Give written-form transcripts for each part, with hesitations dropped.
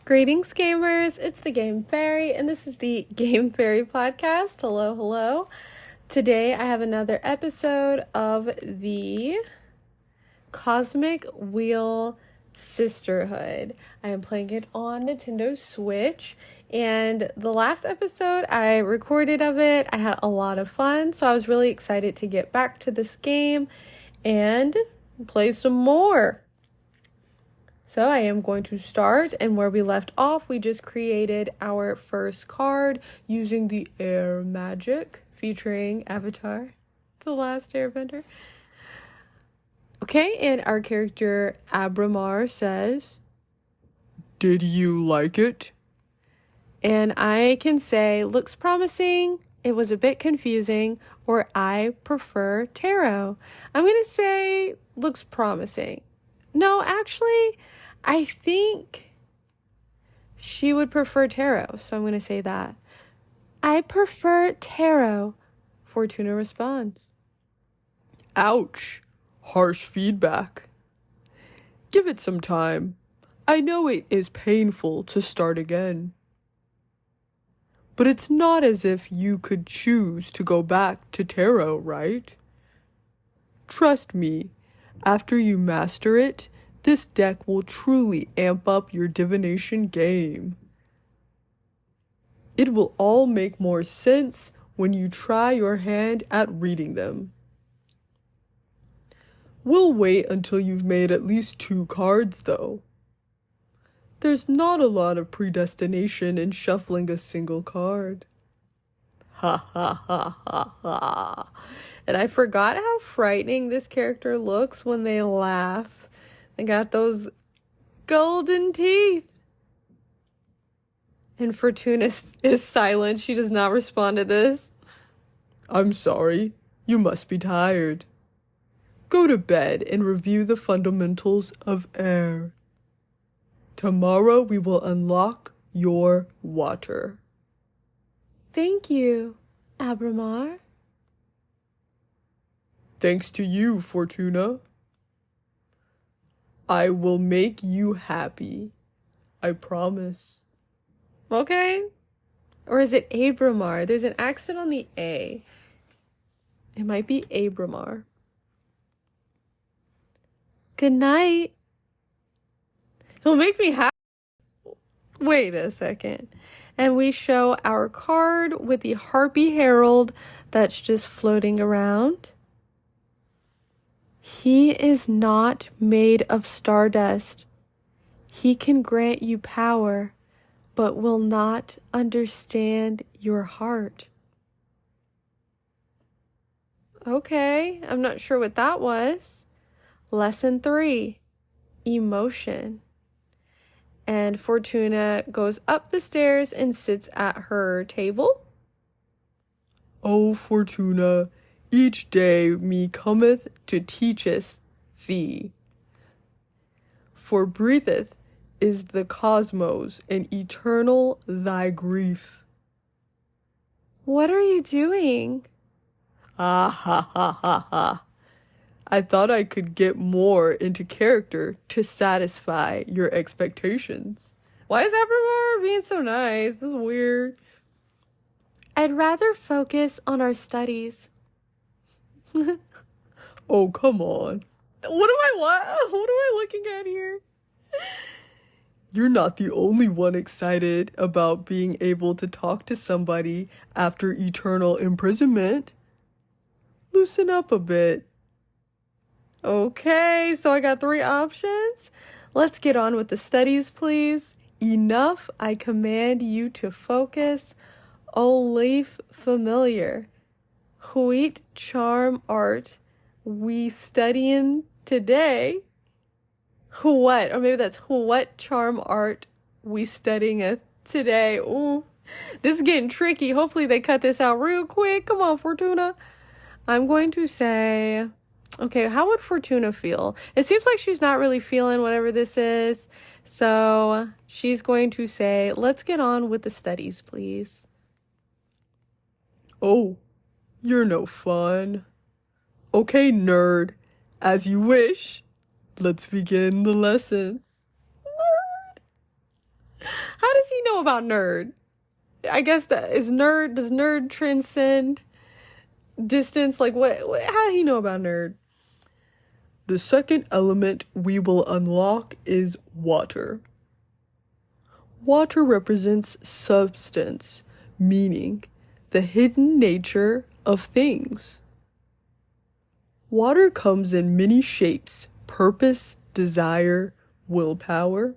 Greetings, gamers! It's the Game Faerie, and this is the Game Faerie Podcast. Hello, hello. Today I have another episode of the Cosmic Wheel Sisterhood. I am playing it on Nintendo Switch, and the last episode I recorded of it, I had a lot of fun, so I was really excited to get back to this game and play some more. So I am going to start, and where we left off, we just created our first card using the air magic featuring Avatar, the last airbender. Okay, and our character Abramar says, "Did you like it?" And I can say, looks promising, it was a bit confusing, or I prefer tarot. I'm going to say, looks promising. No, actually, I think she would prefer tarot, so I'm going to say that. I prefer tarot, Fortuna responds. Ouch. Harsh feedback. Give it some time. I know it is painful to start again. But it's not as if you could choose to go back to tarot, right? Trust me, after you master it, this deck will truly amp up your divination game. It will all make more sense when you try your hand at reading them. We'll wait until you've made at least 2 cards, though. There's not a lot of predestination in shuffling a single card. Ha ha ha ha ha. And I forgot how frightening this character looks when they laugh. They got those golden teeth. And Fortuna is silent. She does not respond to this. I'm sorry. You must be tired. Go to bed and review the fundamentals of air. Tomorrow we will unlock your water. Thank you, Abramar. Thanks to you, Fortuna. I will make you happy. I promise. Okay. Or is it Abramar? There's an accent on the A. It might be Abramar. Good night. He'll make me happy. Wait a second. And we show our card with the Harpy Herald that's just floating around. He is not made of stardust. He can grant you power, but will not understand your heart. Okay, I'm not sure what that was. Lesson 3, emotion. And Fortuna goes up the stairs and sits at her table. O Fortuna, each day me cometh to teacheth thee. For breatheth is the cosmos, and eternal thy grief. What are you doing? Ah ha ha ha ha. I thought I could get more into character to satisfy your expectations. Why is Abramar being so nice? This is weird. I'd rather focus on our studies. Oh, come on. What am I looking at here? You're not the only one excited about being able to talk to somebody after eternal imprisonment. Loosen up a bit. Okay, so I got 3 options. Let's get on with the studies, please. Enough, I command you to focus. O leaf familiar. Wheat charm art we studying today. What? Or maybe that's what charm art we studying today. Ooh, this is getting tricky. Hopefully they cut this out real quick. Come on, Fortuna. I'm going to say, okay, how would Fortuna feel? It seems like she's not really feeling whatever this is. So she's going to say, let's get on with the studies, please. Oh, you're no fun. Okay, nerd, as you wish. Let's begin the lesson. Nerd. he know about nerd? I guess does nerd transcend distance? Like how do he know about nerd? The second element we will unlock is water. Water represents substance, meaning the hidden nature of things. Water comes in many shapes: purpose, desire, willpower.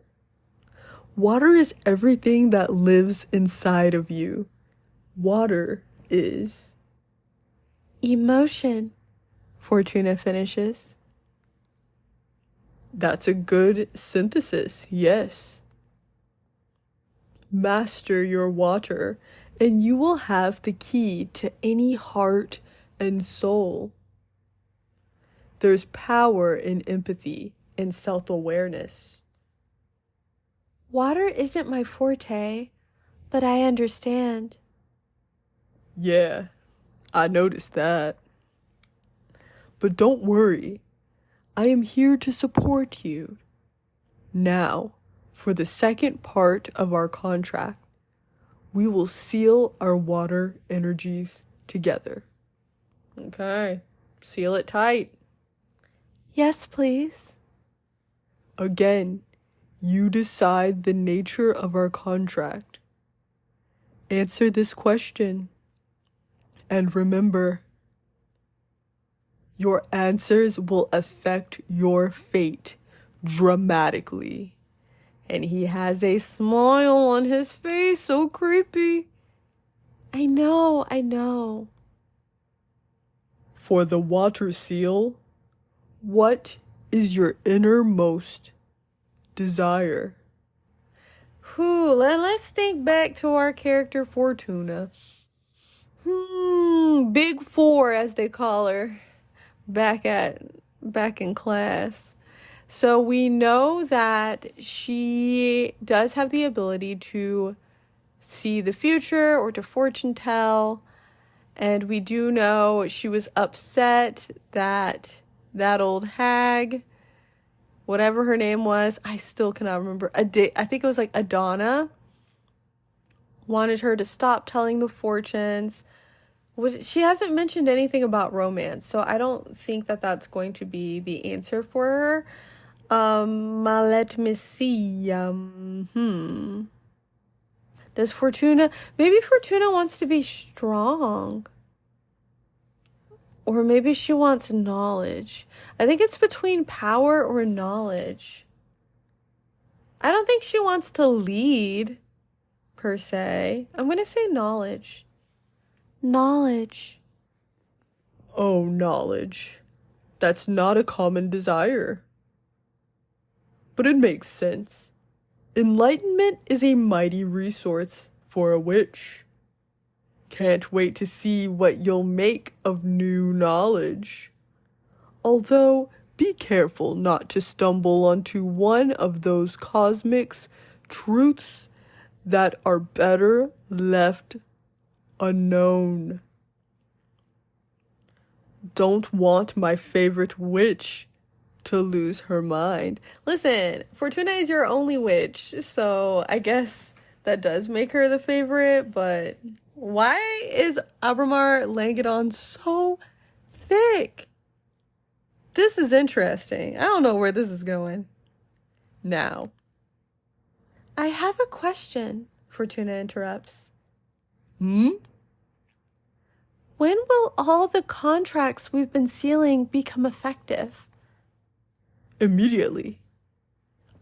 Water is everything that lives inside of you. Water is emotion, Fortuna finishes. That's a good synthesis, yes. Master your water, and you will have the key to any heart and soul. There's power in empathy and self-awareness. Water isn't my forte, but I understand. Yeah, I noticed that. But don't worry, I am here to support you. Now, for the second part of our contract, we will seal our water energies together. Okay, seal it tight. Yes, please. Again, you decide the nature of our contract. Answer this question. And remember, your answers will affect your fate dramatically. And he has a smile on his face, so creepy. I know. For the water seal, what is your innermost desire? Let's think back to our character Fortuna. Big Four, as they call her, back in class. So we know that she does have the ability to see the future or to fortune tell. And we do know she was upset that old hag, whatever her name was, I still cannot remember. I think it was like Adana, wanted her to stop telling the fortunes. She hasn't mentioned anything about romance, so I don't think that that's going to be the answer for her. Let me see. Does Fortuna... Maybe Fortuna wants to be strong. Or maybe she wants knowledge. I think it's between power or knowledge. I don't think she wants to lead, per se. I'm going to say knowledge. Knowledge. Oh, knowledge. That's not a common desire. But it makes sense. Enlightenment is a mighty resource for a witch. Can't wait to see what you'll make of new knowledge. Although, be careful not to stumble onto one of those cosmic truths that are better left unknown. Don't want my favorite witch to lose her mind. Listen, Fortuna is your only witch, so I guess that does make her the favorite, but why is Abramar Langedon so thick? This is interesting. I don't know where this is going. Now, I have a question, Fortuna interrupts. When will all the contracts we've been sealing become effective? Immediately.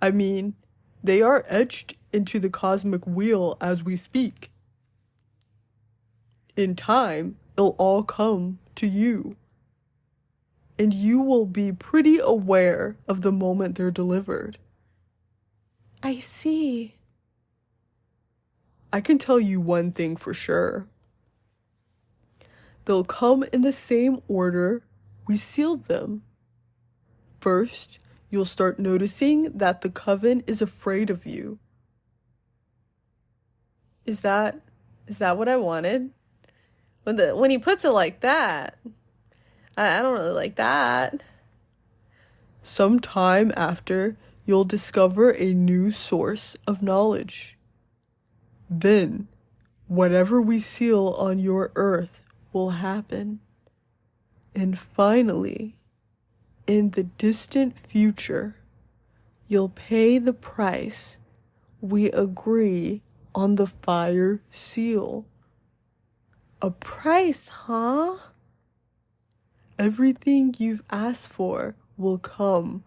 I mean, they are etched into the cosmic wheel as we speak. In time, it'll all come to you. And you will be pretty aware of the moment they're delivered. I see. I can tell you one thing for sure. They'll come in the same order we sealed them. First, you'll start noticing that the coven is afraid of you. Is that what I wanted? When he puts it like that, I don't really like that. Sometime after, you'll discover a new source of knowledge. Then, whatever we seal on your earth will happen. And finally, in the distant future, you'll pay the price we agree on the fire seal. A price, huh? Everything you've asked for will come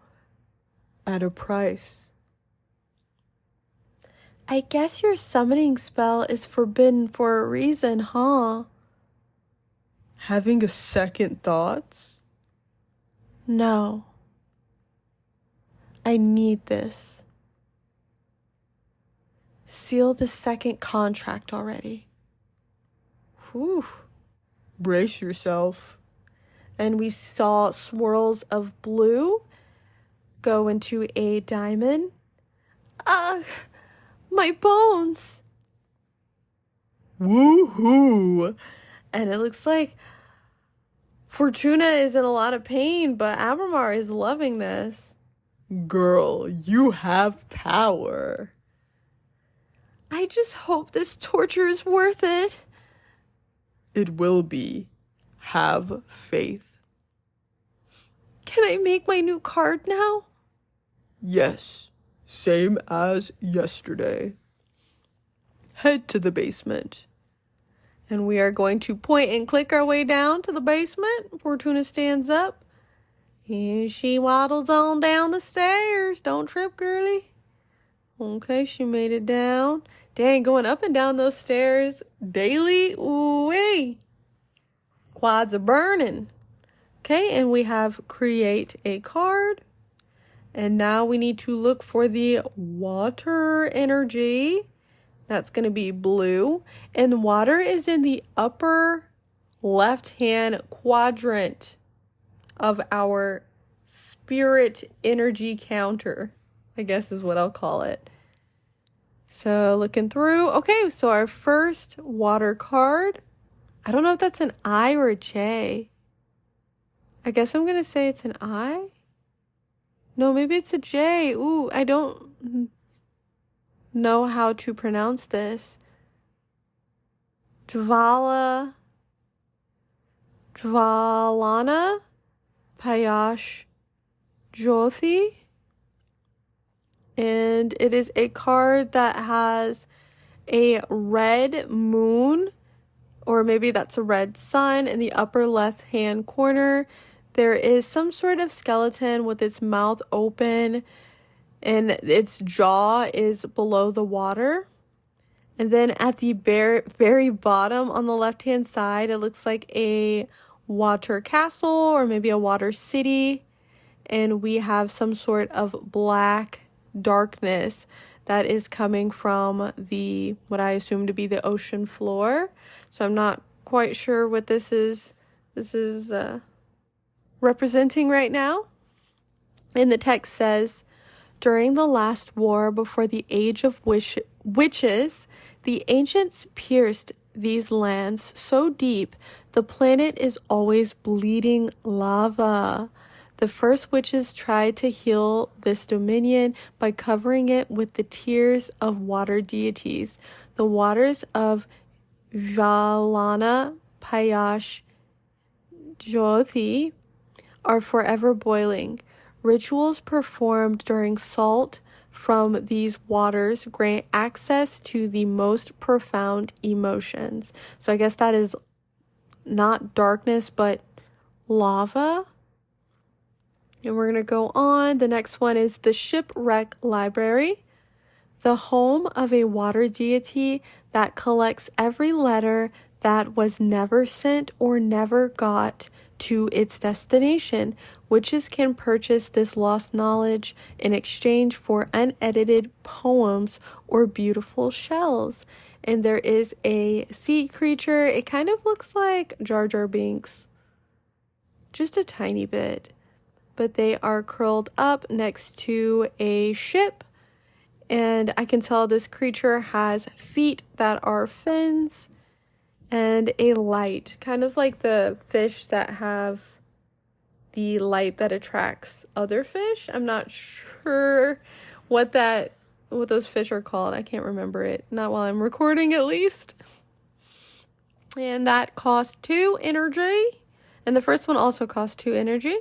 at a price. I guess your summoning spell is forbidden for a reason, huh? Having a second thoughts? No. I need this. Seal the second contract already. Whew. Brace yourself. And we saw swirls of blue go into a diamond. Ugh, my bones. Woohoo! And it looks like Fortuna is in a lot of pain, but Abramar is loving this. Girl, you have power. I just hope this torture is worth it. It will be. Have faith. Can I make my new card now? Yes, same as yesterday. Head to the basement. And we are going to point and click our way down to the basement. Fortuna stands up. And she waddles on down the stairs. Don't trip, girly. Okay, she made it down. Dang, going up and down those stairs daily. Ooh-wee. Quads are burning. Okay, and we have create a card. And now we need to look for the water energy. That's going to be blue. And water is in the upper left-hand quadrant of our spirit energy counter, I guess is what I'll call it. So looking through. Okay, so our first water card. I don't know if that's an I or a J. I guess I'm going to say it's an I. No, maybe it's a J. Ooh, I don't know how to pronounce this. Dvalana Payash Jyothi. And it is a card that has a red moon, or maybe that's a red sun, in the upper left-hand corner. There is some sort of skeleton with its mouth open, and its jaw is below the water. And then at the very bottom on the left-hand side, it looks like a water castle or maybe a water city. And we have some sort of black darkness that is coming from the, what I assume to be the ocean floor. So I'm not quite sure what this is representing right now. And the text says, during the last war before the age of witches, the ancients pierced these lands so deep the planet is always bleeding lava. The first witches tried to heal this dominion by covering it with the tears of water deities. The waters of Dvalana Payash Jyothi are forever boiling. Rituals performed during salt from these waters grant access to the most profound emotions. So I guess that is not darkness, but lava. And we're going to go on. The next one is the Shipwreck Library, the home of a water deity that collects every letter that was never sent or never got to its destination. Witches can purchase this lost knowledge in exchange for unedited poems or beautiful shells. And there is a sea creature. It kind of looks like Jar Jar Binks, just a tiny bit. But they are curled up next to a ship. And I can tell this creature has feet that are fins and a light, kind of like the fish that have the light that attracts other fish. I'm not sure what that what those fish are called. I can't remember it. Not while I'm recording, at least. And that costs 2 energy. And the first one also costs 2 energy.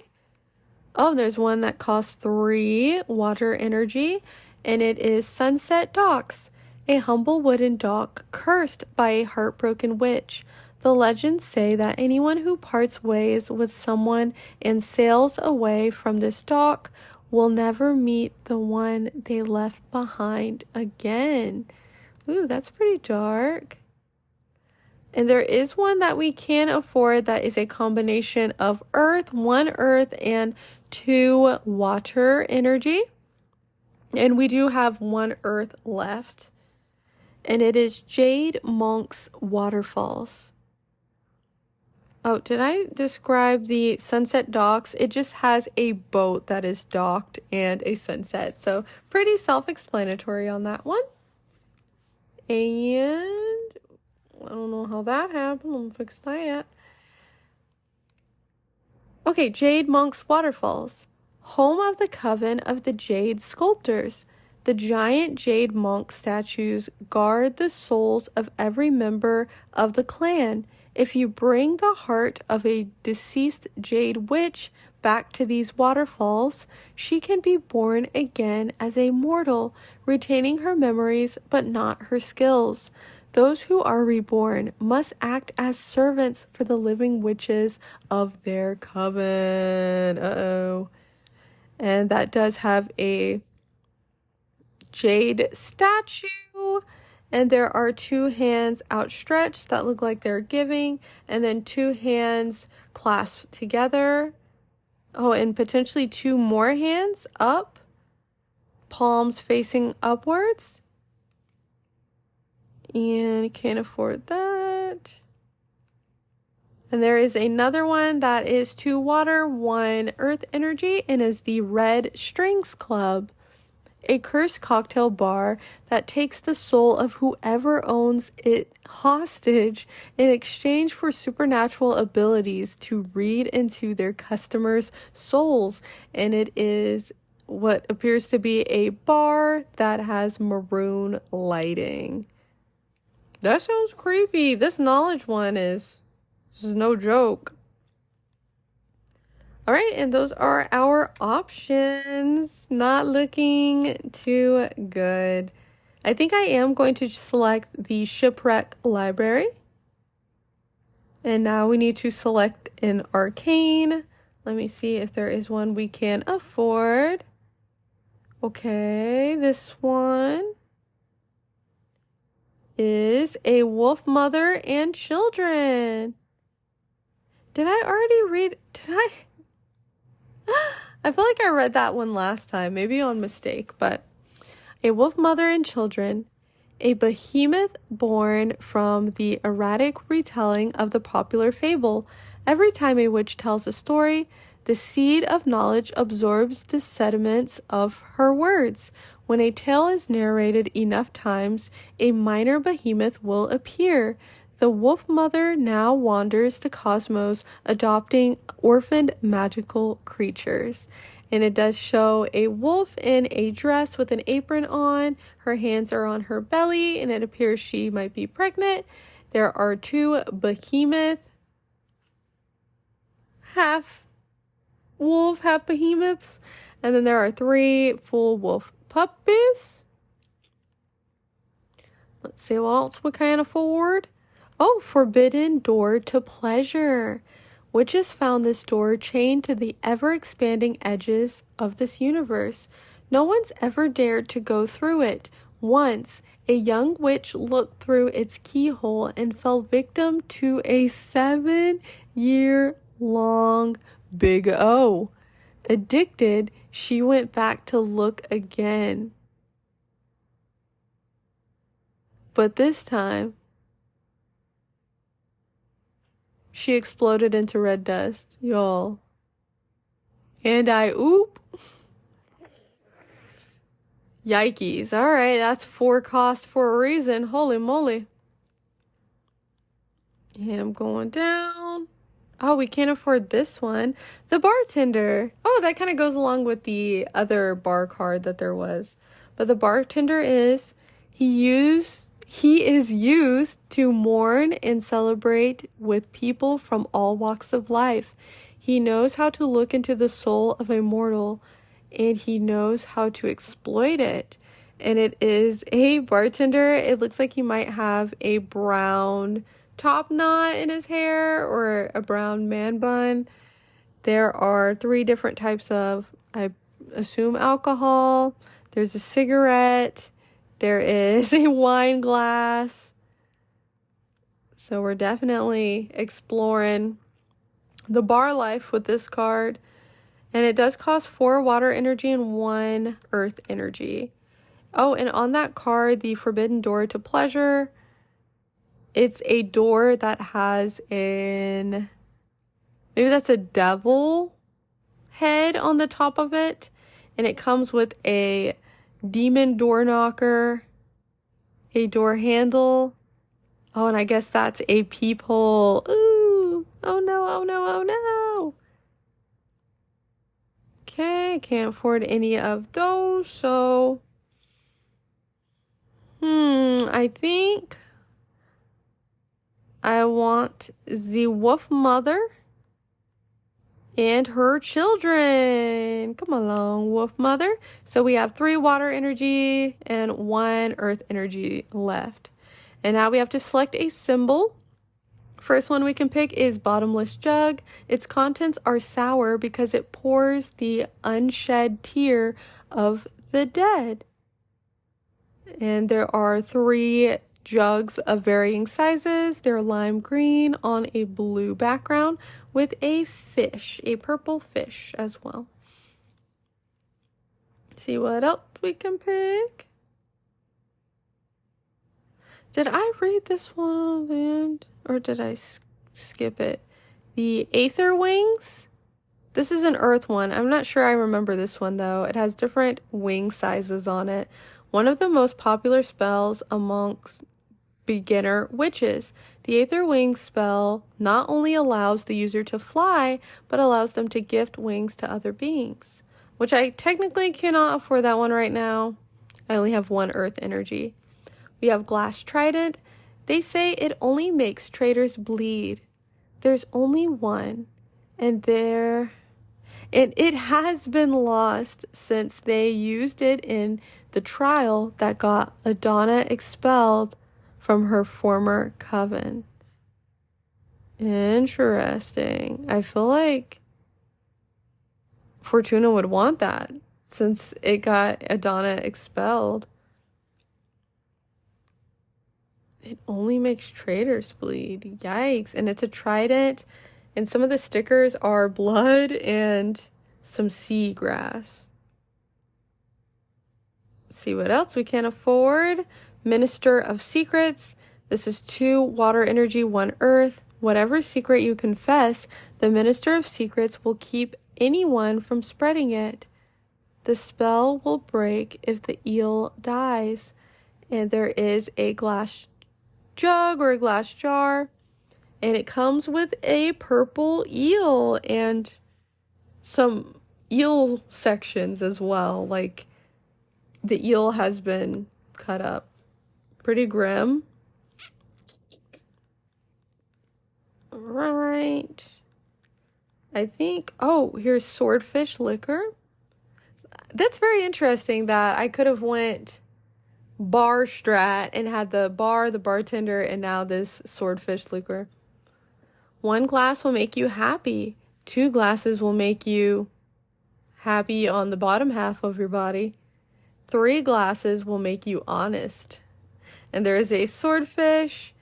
Oh, there's one that costs 3 water energy. And it is Sunset Docks, a humble wooden dock cursed by a heartbroken witch. The legends say that anyone who parts ways with someone and sails away from this dock will never meet the one they left behind again. Ooh, that's pretty dark. And there is one that we can afford that is a combination of one earth and 2 water energy. And we do have 1 earth left. And it is Jade Monk's Waterfalls. Oh, did I describe the Sunset Docks? It just has a boat that is docked and a sunset. So pretty self-explanatory on that one. And I don't know how that happened. I'm gonna fix that. Okay, Jade Monk's Waterfalls. Home of the Coven of the Jade Sculptors. The giant jade monk statues guard the souls of every member of the clan. If you bring the heart of a deceased jade witch back to these waterfalls, she can be born again as a mortal, retaining her memories but not her skills. Those who are reborn must act as servants for the living witches of their coven. Uh-oh. And that does have a jade statue, and there are 2 hands outstretched that look like they're giving, and then 2 hands clasped together. Oh, and potentially 2 more hands up, palms facing upwards. And can't afford that. And there is another one that is 2 water, 1 earth energy, and is the Red Strings Club, a cursed cocktail bar that takes the soul of whoever owns it hostage in exchange for supernatural abilities to read into their customers' souls. And it is what appears to be a bar that has maroon lighting. That sounds creepy. This knowledge one is no joke. All right, and those are our options. Not looking too good. I think I am going to select the Shipwreck Library. And now we need to select an arcane. Let me see if there is one we can afford. Okay, this one is a Wolf Mother and Children. Did I already read? I feel like I read that one last time, maybe on mistake, but a wolf mother and children, a behemoth born from the erratic retelling of the popular fable. Every time a witch tells a story, the seed of knowledge absorbs the sediments of her words. When a tale is narrated enough times, a minor behemoth will appear. The wolf mother now wanders the cosmos, adopting orphaned magical creatures. And it does show a wolf in a dress with an apron on. Her hands are on her belly, and it appears she might be pregnant. There are 2 behemoth, half wolf, half behemoths. And then there are 3 full wolf puppies. Let's see what else we can afford. Oh, Forbidden Door to Pleasure. Witches found this door chained to the ever-expanding edges of this universe. No one's ever dared to go through it. Once, a young witch looked through its keyhole and fell victim to a 7-year-long Big O. Addicted, she went back to look again. But this time, she exploded into red dust, y'all. And oop. Yikes. All right, that's 4 cost for a reason. Holy moly. And I'm going down. Oh, we can't afford this one. The bartender. Oh, that kind of goes along with the other bar card that there was. but the bartender he is used to mourn and celebrate with people from all walks of life. He knows how to look into the soul of a mortal, and he knows how to exploit it. And it is a bartender. It looks like he might have a brown top knot in his hair or a brown man bun. There are 3 different types of, I assume, alcohol. There's a cigarette. There is a wine glass. So we're definitely exploring the bar life with this card. And it does cost 4 water energy and 1 earth energy. Oh, and on that card, the Forbidden Door to Pleasure, it's a door that has maybe that's a devil head on the top of it. And it comes with a demon door knocker, a door handle. Oh, and I guess that's a peephole. Ooh, oh no, oh no, oh no. Okay, can't afford any of those, so I think I want the Wolf Mother and her children. Come along, Wolf Mother. So we have 3 water energy and 1 earth energy left. And now we have to select a symbol. First one we can pick is Bottomless Jug. Its contents are sour because it pours the unshed tear of the dead. And there are 3 jugs of varying sizes. They're lime green on a blue background with a fish, a purple fish as well. See what else we can pick. Did I read this one at the end, or did I skip it? The Aether Wings. This is an earth one. I'm not sure I remember this one though. It has different wing sizes on it. One of the most popular spells amongst beginner witches. The Aether Wings spell not only allows the user to fly, but allows them to gift wings to other beings, which I technically cannot afford that one right now. I only have 1 earth energy. We have Glass Trident. They say it only makes traitors bleed. There's only one, and it has been lost since they used it in the trial that got Adana expelled from her former coven. Interesting. I feel like Fortuna would want that since it got Adana expelled. It only makes traitors bleed. Yikes. And it's a trident. And some of the stickers are blood and some seagrass. See what else we can afford. Minister of Secrets. This is 2 water energy, 1 earth. Whatever secret you confess, the Minister of Secrets will keep anyone from spreading it. The spell will break if the eel dies. And there is a glass jug or a glass jar. And it comes with a purple eel and some eel sections as well. Like the eel has been cut up. Pretty grim. Right. I think, here's Swordfish Liquor. That's very interesting that I could have went bar strat and had the bar, the bartender, and now this Swordfish Liquor. 1 glass will make you happy. 2 glasses will make you happy on the bottom half of your body. 3 glasses will make you honest. And there is a swordfish,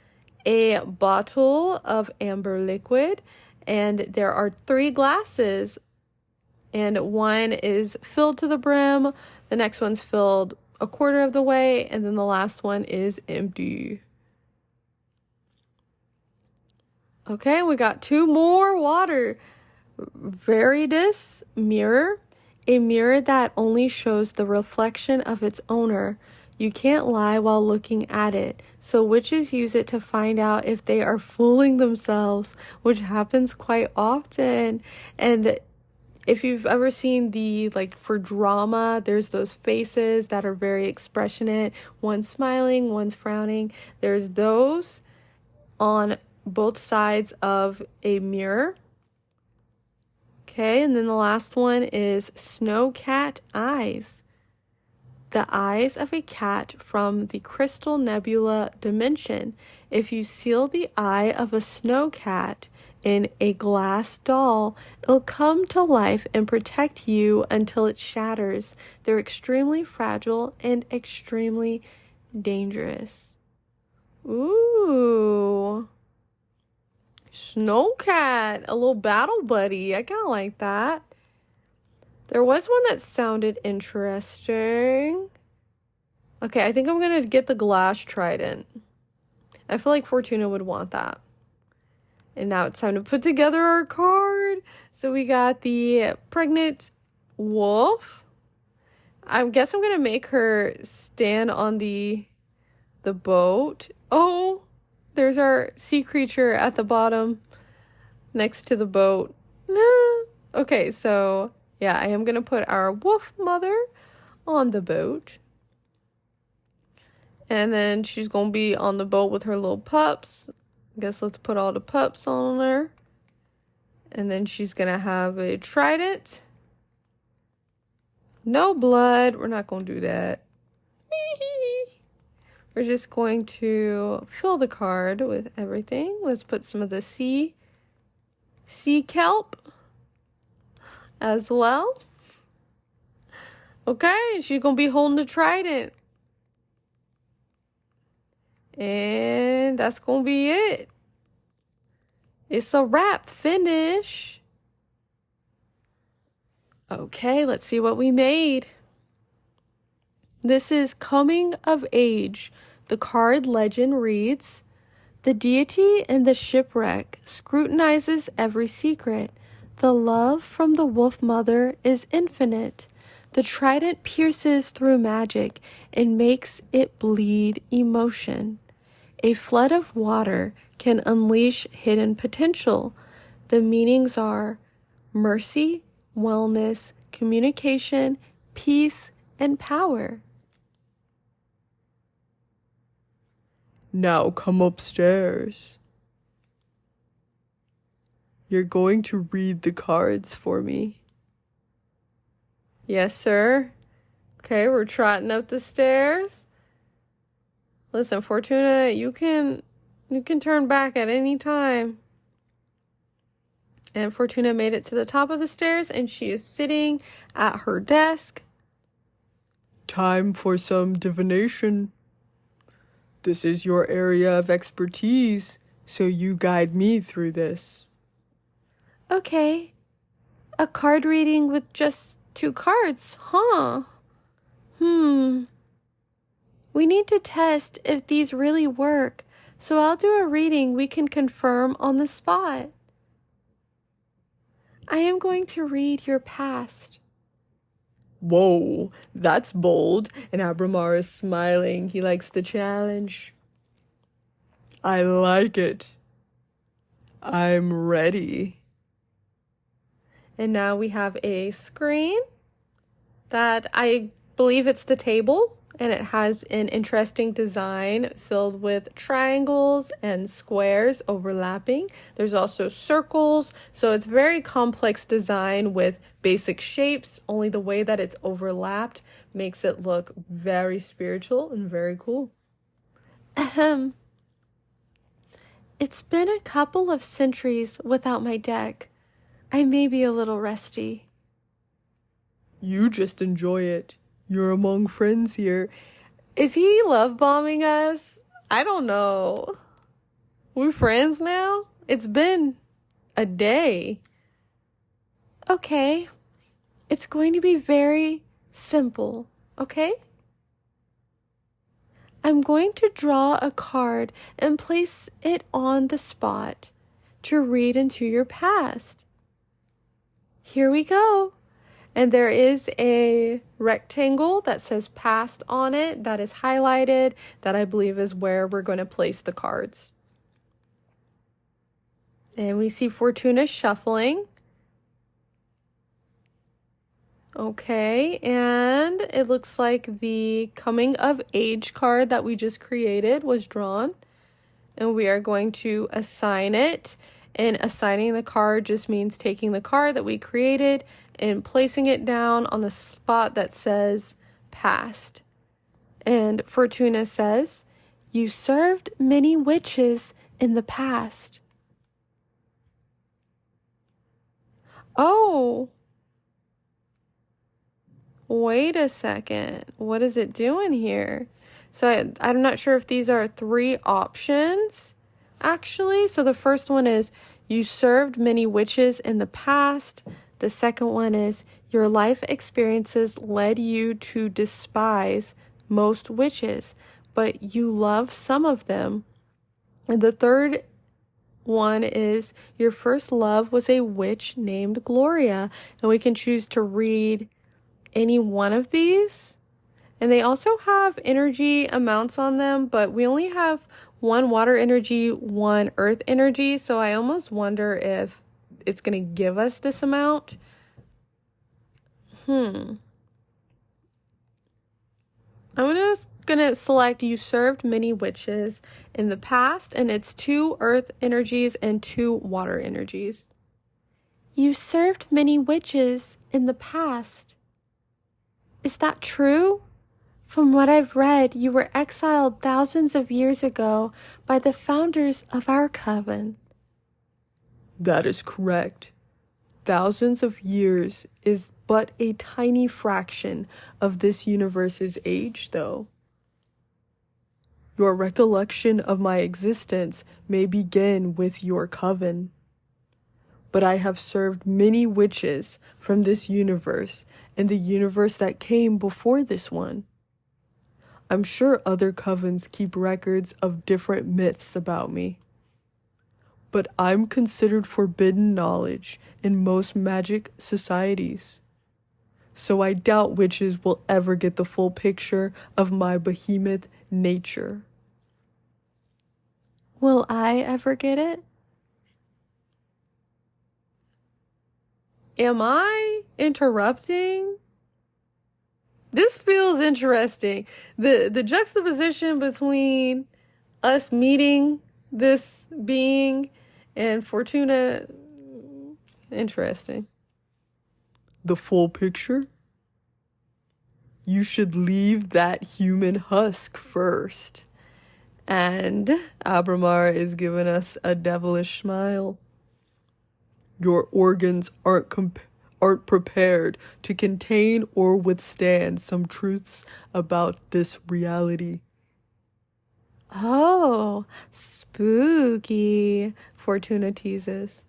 a bottle of amber liquid, and there are 3 glasses. And 1 is filled to the brim, the next one's filled a quarter of the way, and then the last one is empty. Okay, we got 2 more water. Veridus mirror, a mirror that only shows the reflection of its owner. You can't lie while looking at it, so witches use it to find out if they are fooling themselves, which happens quite often. And if you've ever seen the, like, for drama, there's those faces that are very expressionate. One's smiling, one's frowning. There's those on both sides of a mirror. Okay, and then the last one is snow cat eyes. The eyes of a cat from the Crystal Nebula dimension. If you seal the eye of a snow cat in a glass doll, it'll come to life and protect you until it shatters. They're extremely fragile and extremely dangerous. Ooh. Snow cat, a little battle buddy. I kind of like that. There was one that sounded interesting. Okay, I think I'm going to get the glass trident. I feel like Fortuna would want that. And now it's time to put together our card. So we got the pregnant wolf. I guess I'm going to make her stand on the boat. Oh, there's our sea creature at the bottom next to the boat. Okay, so yeah, I am going to put our wolf mother on the boat. And then she's going to be on the boat with her little pups. I guess let's put all the pups on her. And then she's going to have a trident. No blood. We're not going to do that. We're just going to fill the card with everything. Let's put some of the sea kelp as well. Okay, she's going to be holding the trident. And that's going to be it. It's a wrap finish. Okay, let's see what we made. This is Coming of Age. The card legend reads, the deity in the shipwreck scrutinizes every secret. The love from the wolf mother is infinite. The trident pierces through magic and makes it bleed emotion. A flood of water can unleash hidden potential. The meanings are mercy, wellness, communication, peace, and power. Now come upstairs. You're going to read the cards for me. Yes, sir. Okay, we're trotting up the stairs. Listen, Fortuna, you can turn back at any time. And Fortuna made it to the top of the stairs, and she is sitting at her desk. Time for some divination. This is your area of expertise, so you guide me through this. Okay. A card reading with just 2 cards, huh? We need to test if these really work, so I'll do a reading we can confirm on the spot. I am going to read your past. Whoa, that's bold. And Abramar is smiling. He likes the challenge. I like it. I'm ready. And now we have a screen that I believe it's the table. And it has an interesting design filled with triangles and squares overlapping. There's also circles. So it's very complex design with basic shapes. Only the way that it's overlapped makes it look very spiritual and very cool. It's been a couple of centuries without my deck. I may be a little rusty. You just enjoy it. You're among friends here. Is he love bombing us? I don't know. We're friends now? It's been a day. Okay. It's going to be very simple, okay? I'm going to draw a card and place it on the spot to read into your past. Here we go. And there is a rectangle that says past on it that is highlighted that I believe is where we're going to place the cards. And we see Fortuna shuffling. Okay, and it looks like the coming of age card that we just created was drawn, and we are going to assign it. And assigning the card just means taking the card that we created and placing it down on the spot that says past. And Fortuna says, "You served many witches in the past." Oh, wait a second. What is it doing here? So I'm not sure if these are 3 options, actually. So the first one is, you served many witches in the past. The second one is, your life experiences led you to despise most witches, but you love some of them. And the third one is, your first love was a witch named Gloria. And we can choose to read any one of these. And they also have energy amounts on them, but we only have 1 water energy, 1 earth energy. So I almost wonder if it's going to give us this amount. I'm gonna select, you served many witches in the past, and it's 2 earth energies and 2 water energies. You served many witches in the past. Is that true? From what I've read, you were exiled thousands of years ago by the founders of our coven. That is correct. Thousands of years is but a tiny fraction of this universe's age, though. Your recollection of my existence may begin with your coven. But I have served many witches from this universe and the universe that came before this one. I'm sure other covens keep records of different myths about me. But I'm considered forbidden knowledge in most magic societies. So I doubt witches will ever get the full picture of my behemoth nature. Will I ever get it? Am I interrupting? This feels interesting. The juxtaposition between us meeting this being and Fortuna, interesting. The full picture? You should leave that human husk first. And Abramar is giving us a devilish smile. Your organs aren't prepared to contain or withstand some truths about this reality. oh, spooky, Fortuna teases.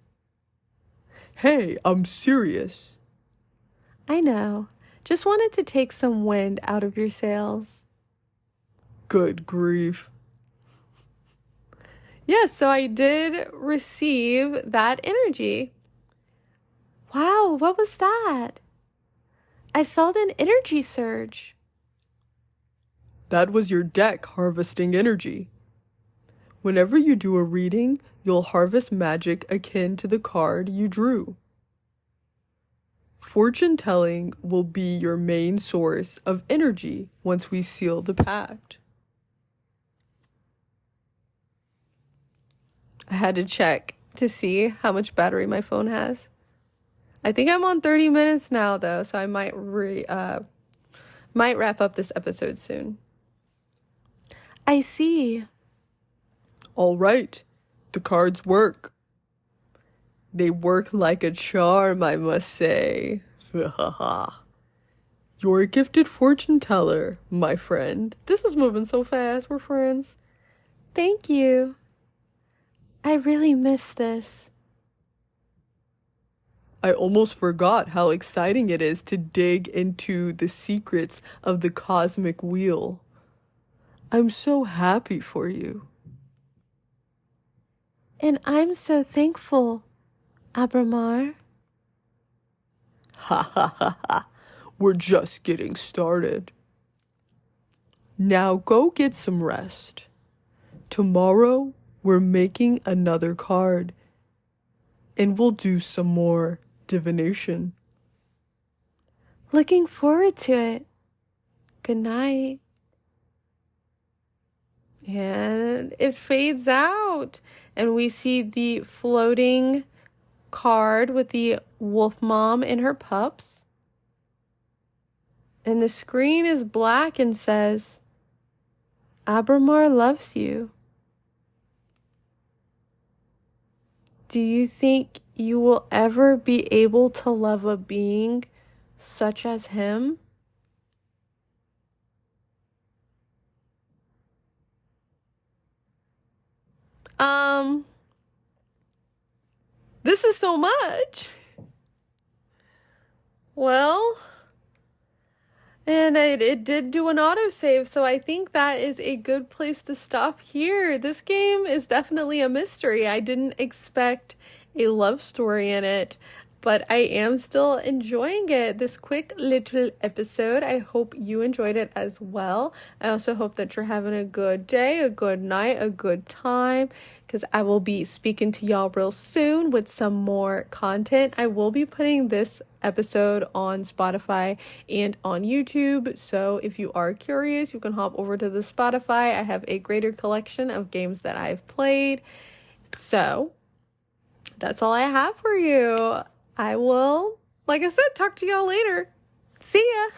Hey, I'm serious. I know. Just wanted to take some wind out of your sails. Good grief. Yes, so I did receive that energy. Wow, what was that? I felt an energy surge. That was your deck harvesting energy. Whenever you do a reading, you'll harvest magic akin to the card you drew. Fortune telling will be your main source of energy once we seal the pact. I had to check to see how much battery my phone has. I think I'm on 30 minutes now, though, so I might wrap up this episode soon. I see. All right, the cards work. They work like a charm, I must say. You're a gifted fortune teller, my friend. This is moving so fast. We're friends. Thank you. I really miss this. I almost forgot how exciting it is to dig into the secrets of the Cosmic Wheel. I'm so happy for you. And I'm so thankful, Abramar. Ha ha ha ha. We're just getting started. Now go get some rest. Tomorrow we're making another card. And we'll do some more divination. Looking forward to it. Good night. And it fades out. And we see the floating card with the wolf mom and her pups. And the screen is black and says, Abramar loves you. Do you think you will ever be able to love a being such as him? This is so much. Well, and it did do an autosave, so I think that is a good place to stop here. This game is definitely a mystery. I didn't expect a love story in it, but I am still enjoying it. This quick little episode. I hope you enjoyed it as well. I also hope that you're having a good day, a good night, a good time, because I will be speaking to y'all real soon with some more content. I will be putting this episode on Spotify and on YouTube, so if you are curious, you can hop over to the Spotify. I have a greater collection of games that I've played. So that's all I have for you. I will, like I said, talk to y'all later. See ya.